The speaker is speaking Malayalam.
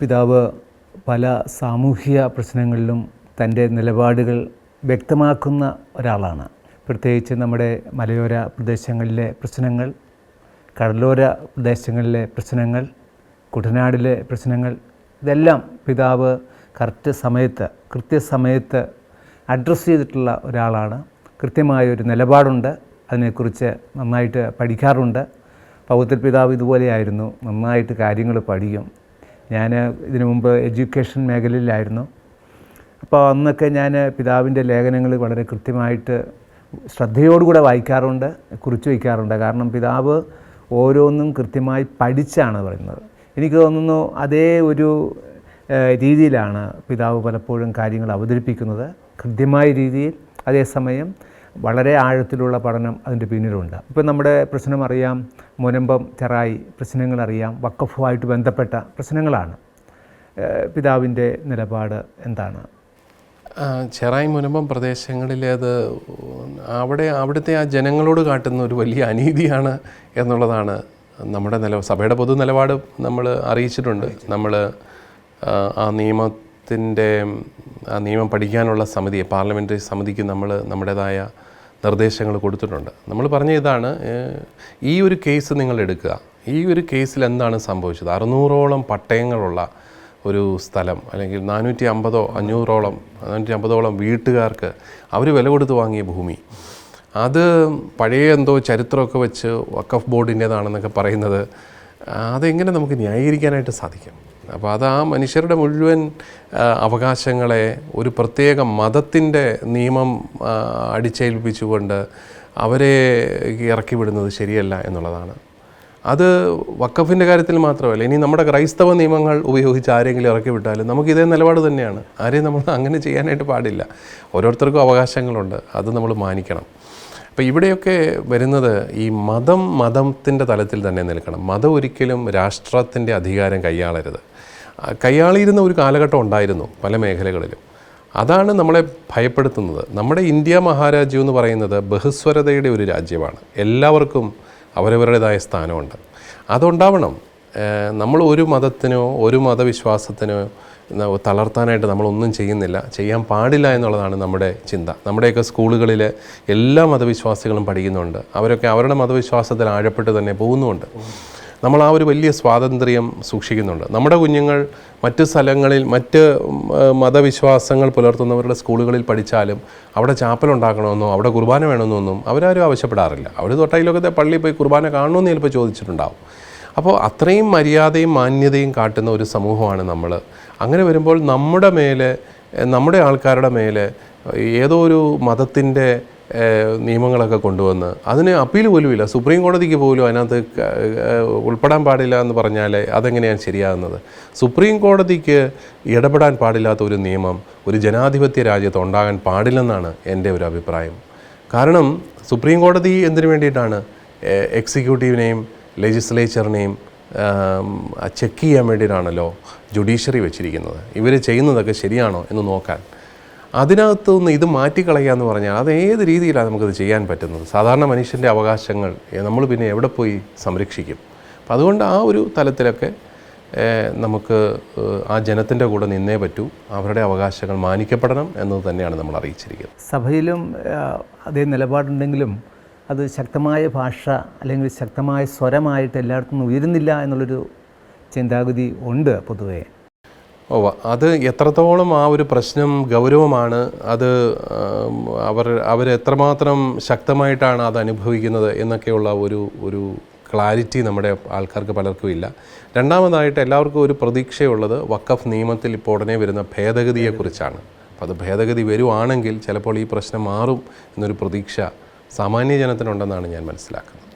പിതാവ് പല സാമൂഹിക പ്രശ്നങ്ങളിലും തൻ്റെ നിലപാടുകൾ വ്യക്തമാക്കുന്ന ഒരാളാണ്. പ്രത്യേകിച്ച് നമ്മുടെ മലയോര പ്രദേശങ്ങളിലെ പ്രശ്നങ്ങൾ, കടലോര പ്രദേശങ്ങളിലെ പ്രശ്നങ്ങൾ, കുട്ടനാടിലെ പ്രശ്നങ്ങൾ, ഇതെല്ലാം പിതാവ് കൃത്യസമയത്ത് അഡ്രസ്സ് ചെയ്തിട്ടുള്ള ഒരാളാണ്. കൃത്യമായൊരു നിലപാടുണ്ട്, അതിനെക്കുറിച്ച് നന്നായിട്ട് പഠിക്കാറുണ്ട്. പൗത്രൻ പിതാവ് ഇതുപോലെയായിരുന്നു, നന്നായിട്ട് കാര്യങ്ങൾ പഠിക്കും. ഞാൻ ഇതിനു മുമ്പ് എഡ്യൂക്കേഷൻ മേഖലയിലായിരുന്നു. അപ്പോൾ അന്നൊക്കെ ഞാൻ പിതാവിൻ്റെ ലേഖനങ്ങൾ വളരെ കൃത്യമായിട്ട് ശ്രദ്ധയോടുകൂടെ വായിക്കാറുണ്ട്, കുറിച്ച് വയ്ക്കാറുണ്ട്. കാരണം പിതാവ് ഓരോന്നും കൃത്യമായി പഠിച്ചാണ് പറയുന്നത്. എനിക്ക് തോന്നുന്നു അതേ ഒരു രീതിയിലാണ് പിതാവ് പലപ്പോഴും കാര്യങ്ങൾ അവതരിപ്പിക്കുന്നത്, കൃത്യമായ രീതിയിൽ. അതേസമയം വളരെ ആഴത്തിലുള്ള പഠനം അതിൻ്റെ പിന്നിലുണ്ട്. ഇപ്പം നമ്മുടെ പ്രശ്നം അറിയാം, മുനമ്പം ചെറായി പ്രശ്നങ്ങളറിയാം, വഖഫുമായിട്ട് ബന്ധപ്പെട്ട പ്രശ്നങ്ങളാണ്. പിതാവിൻ്റെ നിലപാട് എന്താണ്? ചെറായി മുനമ്പം പ്രദേശങ്ങളിൽ അത് അവിടുത്തെ ആ ജനങ്ങളോട് കാട്ടുന്ന ഒരു വലിയ അനീതിയാണ് എന്നുള്ളതാണ് നമ്മുടെ സഭയുടെ പൊതു നിലപാട് നമ്മൾ അറിയിച്ചിട്ടുണ്ട്. നമ്മൾ ആ നിയമം പഠിക്കാനുള്ള സമിതിയെ, പാർലമെൻ്ററി സമിതിക്ക് നമ്മുടേതായ നിർദ്ദേശങ്ങൾ കൊടുത്തിട്ടുണ്ട്. നമ്മൾ പറഞ്ഞ ഇതാണ്, ഈ ഒരു കേസ് നിങ്ങൾ എടുക്കുക. ഈ ഒരു കേസിൽ എന്താണ് സംഭവിച്ചത്? 600ഓളം പട്ടയങ്ങളുള്ള ഒരു സ്ഥലം, അല്ലെങ്കിൽ 450ഓളം വീട്ടുകാർക്ക് അവർ വില കൊടുത്ത് വാങ്ങിയ ഭൂമി, അത് പഴയ എന്തോ ചരിത്രമൊക്കെ വെച്ച് വഖഫ് ബോർഡിൻ്റേതാണെന്നൊക്കെ പറയുന്നത്, അതെങ്ങനെ നമുക്ക് ന്യായീകരിക്കാനായിട്ട് സാധിക്കും? അപ്പോൾ അത് ആ മനുഷ്യരുടെ മുഴുവൻ അവകാശങ്ങളെ ഒരു പ്രത്യേക മതത്തിൻ്റെ നിയമം അടിച്ചേൽപ്പിച്ചുകൊണ്ട് അവരെ ഇറക്കി വിടുന്നത് ശരിയല്ല എന്നുള്ളതാണ്. അത് വഖഫിൻ്റെ കാര്യത്തിൽ മാത്രമല്ല, ഇനി നമ്മുടെ ക്രൈസ്തവ നിയമങ്ങൾ ഉപയോഗിച്ച് ആരെങ്കിലും ഇറക്കി വിട്ടാലും നമുക്ക് ഇതേ നിലപാട് തന്നെയാണ്. ആരെയും നമ്മൾ അങ്ങനെ ചെയ്യാനായിട്ട് പാടില്ല. ഓരോരുത്തർക്കും അവകാശങ്ങളുണ്ട്, അത് നമ്മൾ മാനിക്കണം. അപ്പോൾ ഇവിടെയൊക്കെ വരുന്നത് ഈ മതത്തിൻ്റെ തലത്തിൽ തന്നെ നിൽക്കണം. മതം ഒരിക്കലും രാഷ്ട്രത്തിൻ്റെ അധികാരം കൈയാളിയിരുന്ന ഒരു കാലഘട്ടം ഉണ്ടായിരുന്നു പല മേഖലകളിലും. അതാണ് നമ്മളെ ഭയപ്പെടുത്തുന്നത്. നമ്മുടെ ഇന്ത്യ മഹാരാജ്യം എന്ന് പറയുന്നത് ബഹുസ്വരതയുടെ ഒരു രാജ്യമാണ്. എല്ലാവർക്കും അവരവരുടേതായ സ്ഥാനമുണ്ട്, അതുണ്ടാവണം. നമ്മൾ ഒരു മതത്തിനോ ഒരു മതവിശ്വാസത്തിനോ തളർത്താനായിട്ട് നമ്മളൊന്നും ചെയ്യുന്നില്ല, ചെയ്യാൻ പാടില്ല എന്നുള്ളതാണ് നമ്മുടെ ചിന്ത. നമ്മുടെയൊക്കെ സ്കൂളുകളിൽ എല്ലാ മതവിശ്വാസികളും പഠിക്കുന്നുണ്ട്. അവരൊക്കെ അവരുടെ മതവിശ്വാസത്തിൽ ആഴപ്പെട്ട് തന്നെ പോകുന്നുമുണ്ട്. നമ്മൾ ആ ഒരു വലിയ സ്വാതന്ത്ര്യം സൂക്ഷിക്കുന്നുണ്ട്. നമ്മുടെ കുഞ്ഞുങ്ങൾ മറ്റ് സ്ഥലങ്ങളിൽ മറ്റ് മതവിശ്വാസങ്ങൾ പുലർത്തുന്നവരുടെ സ്കൂളുകളിൽ പഠിച്ചാലും അവിടെ ചാപ്പലുണ്ടാക്കണമെന്നോ അവിടെ കുർബാന വേണമെന്നൊന്നും അവരാരും ആവശ്യപ്പെടാറില്ല. അവർ തൊട്ടയിലൊക്കെ പള്ളിയിൽ പോയി കുർബാന കാണണമെന്ന് ചിലപ്പോൾ ചോദിച്ചിട്ടുണ്ടാവും. അപ്പോൾ അത്രയും മര്യാദയും മാന്യതയും കാട്ടുന്ന ഒരു സമൂഹമാണ് നമ്മൾ. അങ്ങനെ വരുമ്പോൾ നമ്മുടെ ആൾക്കാരുടെ മേലെ ഏതോ ഒരു മതത്തിൻ്റെ നിയമങ്ങളൊക്കെ കൊണ്ടുവന്ന് അതിന് അപ്പീൽ പോലുമില്ല, സുപ്രീം കോടതിക്ക് പോലും അതിനകത്ത് ഉൾപ്പെടാൻ പാടില്ല എന്ന് പറഞ്ഞാൽ അതെങ്ങനെയാണ് ശരിയാകുന്നത്? സുപ്രീം കോടതിക്ക് ഇടപെടാൻ പാടില്ലാത്ത ഒരു നിയമം ഒരു ജനാധിപത്യ രാജ്യത്ത് ഉണ്ടാകാൻ പാടില്ലെന്നാണ് എൻ്റെ ഒരു അഭിപ്രായം. കാരണം സുപ്രീം കോടതി എന്തിനു വേണ്ടിയിട്ടാണ് എക്സിക്യൂട്ടീവിനെയും ലെജിസ്ലേച്ചറിനെയും ചെക്ക് ചെയ്യാൻ വേണ്ടിയിട്ടാണല്ലോ ജുഡീഷ്യറി വെച്ചിരിക്കുന്നത്. ഇവർ ചെയ്യുന്നതൊക്കെ ശരിയാണോ എന്ന് നോക്കാൻ. അതിനകത്തുനിന്ന് ഇത് മാറ്റിക്കളയുക എന്ന് പറഞ്ഞാൽ അത് ഏത് രീതിയിലാണ് നമുക്കത് ചെയ്യാൻ പറ്റുന്നത്? സാധാരണ മനുഷ്യൻ്റെ അവകാശങ്ങൾ നമ്മൾ പിന്നെ എവിടെ പോയി സംരക്ഷിക്കും? അപ്പം അതുകൊണ്ട് ആ ഒരു തലത്തിലൊക്കെ നമുക്ക് ആ ജനത്തിൻ്റെ കൂടെ നിന്നേ പറ്റൂ. അവരുടെ അവകാശങ്ങൾ മാനിക്കപ്പെടണം എന്നത് തന്നെയാണ് നമ്മൾ അറിയിച്ചിരിക്കുന്നത്. സഭയിലും അതേ നിലപാടുണ്ടെങ്കിലും അത് ശക്തമായ ഭാഷ അല്ലെങ്കിൽ ശക്തമായ സ്വരമായിട്ട് എല്ലായിടത്തും ഉയരുന്നില്ല എന്നുള്ളൊരു ചിന്താഗതി ഉണ്ട് പൊതുവേ. അത് എത്രത്തോളം ആ ഒരു പ്രശ്നം ഗൗരവമാണ്, അത് അവരെത്രമാത്രം ശക്തമായിട്ടാണ് അത് അനുഭവിക്കുന്നത് എന്നൊക്കെയുള്ള ഒരു ക്ലാരിറ്റി നമ്മുടെ ആൾക്കാർക്ക് പലർക്കും ഇല്ല. രണ്ടാമതായിട്ട് എല്ലാവർക്കും ഒരു പ്രതീക്ഷയുള്ളത് വഖഫ് നിയമത്തിൽ ഇപ്പോൾ ഉടനെ വരുന്ന ഭേദഗതിയെക്കുറിച്ചാണ്. അപ്പോൾ അത് ഭേദഗതി വരുവാണെങ്കിൽ ചിലപ്പോൾ ഈ പ്രശ്നം മാറും എന്നൊരു പ്രതീക്ഷ സാമാന്യ ജനത്തിനുണ്ടെന്നാണ് ഞാൻ മനസ്സിലാക്കുന്നത്.